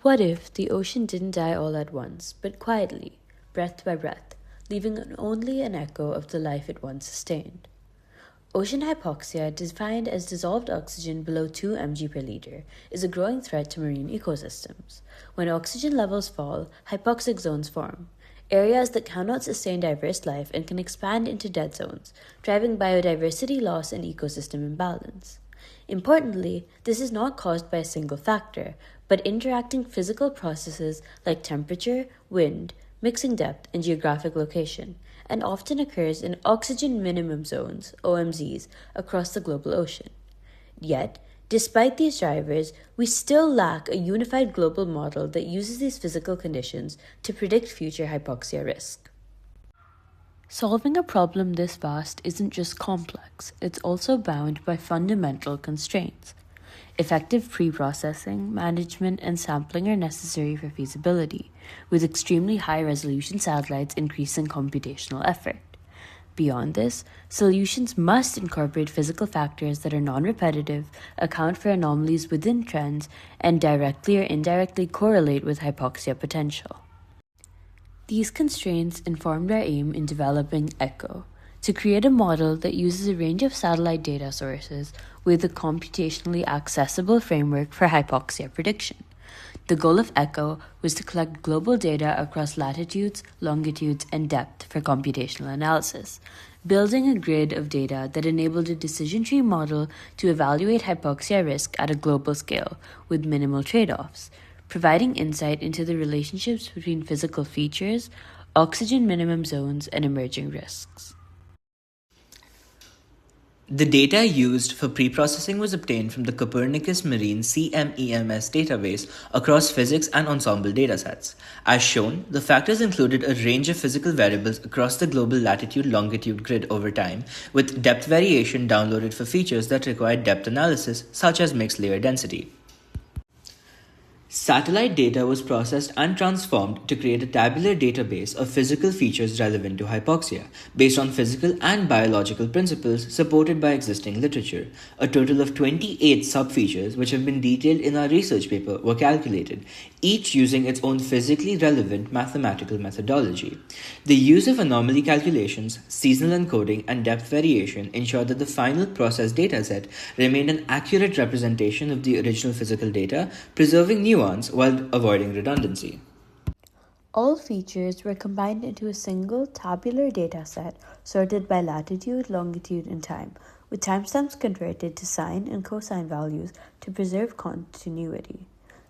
What if the ocean didn't die all at once, but quietly, breath by breath, leaving only an echo of the life it once sustained? Ocean hypoxia, defined as dissolved oxygen below 2 mg per liter, is a growing threat to marine ecosystems. When oxygen levels fall, hypoxic zones form, areas that cannot sustain diverse life and can expand into dead zones, driving biodiversity loss and ecosystem imbalance. Importantly, this is not caused by a single factor, but interacting physical processes like temperature, wind, mixing depth, and geographic location, and often occurs in oxygen minimum zones, OMZs, across the global ocean. Yet, despite these drivers, we still lack a unified global model that uses these physical conditions to predict future hypoxia risk. Solving a problem this vast isn't just complex, it's also bound by fundamental constraints. Effective pre-processing, management, and sampling are necessary for feasibility, with extremely high-resolution satellites increasing computational effort. Beyond this, solutions must incorporate physical factors that are non-repetitive, account for anomalies within trends, and directly or indirectly correlate with hypoxia potential. These constraints informed our aim in developing ECHO, to create a model that uses a range of satellite data sources with a computationally accessible framework for hypoxia prediction. The goal of ECHO was to collect global data across latitudes, longitudes, and depth for computational analysis, building a grid of data that enabled a decision tree model to evaluate hypoxia risk at a global scale with minimal trade-offs, providing insight into the relationships between physical features, oxygen minimum zones, and emerging risks. The data used for preprocessing was obtained from the Copernicus Marine CMEMS database across physics and ensemble datasets. As shown, the factors included a range of physical variables across the global latitude-longitude grid over time, with depth variation downloaded for features that required depth analysis, such as mixed layer density. Satellite data was processed and transformed to create a tabular database of physical features relevant to hypoxia, based on physical and biological principles supported by existing literature. A total of 28 subfeatures, which have been detailed in our research paper, were calculated, each using its own physically relevant mathematical methodology. The use of anomaly calculations, seasonal encoding, and depth variation ensured that the final processed dataset remained an accurate representation of the original physical data, preserving nuance while avoiding redundancy. All features were combined into a single tabular dataset sorted by latitude, longitude, and time, with timestamps converted to sine and cosine values to preserve continuity.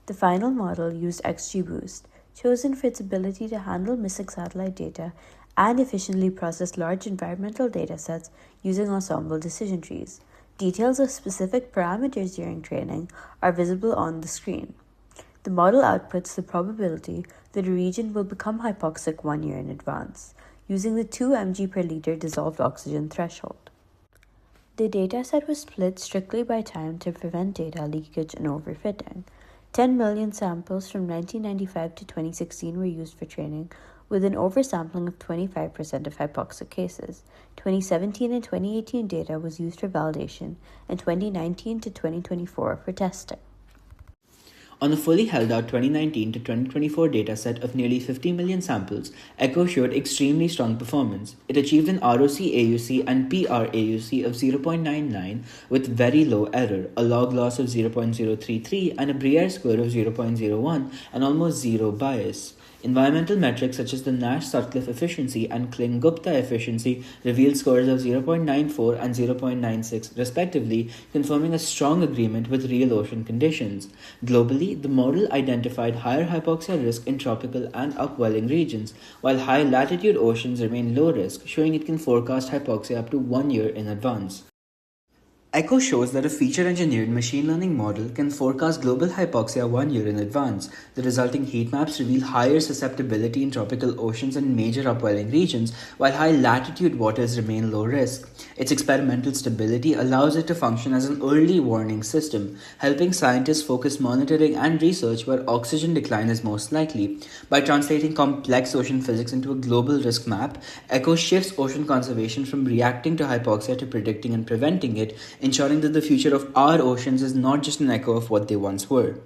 The final model used XGBoost, chosen for its ability to handle missing satellite data and efficiently process large environmental datasets using ensemble decision trees. Details of specific parameters during training are visible on the screen. The model outputs the probability that a region will become hypoxic 1 year in advance, using the 2 mg per liter dissolved oxygen threshold. The dataset was split strictly by time to prevent data leakage and overfitting. 10 million samples from 1995 to 2016 were used for training, with an oversampling of 25% of hypoxic cases. 2017 and 2018 data was used for validation, and 2019 to 2024 for testing. On a fully held-out 2019 to 2024 dataset of nearly 50 million samples, ECHO showed extremely strong performance. It achieved an ROC-AUC and PR-AUC of 0.99 with very low error, a log loss of 0.033, and a Briere score of 0.01, and almost zero bias. Environmental metrics such as the Nash-Sutcliffe efficiency and Kling-Gupta efficiency revealed scores of 0.94 and 0.96 respectively, confirming a strong agreement with real ocean conditions. Globally, the model identified higher hypoxia risk in tropical and upwelling regions, while high-latitude oceans remain low risk, showing it can forecast hypoxia up to 1 year in advance. ECHO shows that a feature-engineered machine learning model can forecast global hypoxia 1 year in advance. The resulting heat maps reveal higher susceptibility in tropical oceans and major upwelling regions, while high-latitude waters remain low risk. Its experimental stability allows it to function as an early warning system, helping scientists focus monitoring and research where oxygen decline is most likely. By translating complex ocean physics into a global risk map, ECHO shifts ocean conservation from reacting to hypoxia to predicting and preventing it, ensuring that the future of our oceans is not just an echo of what they once were.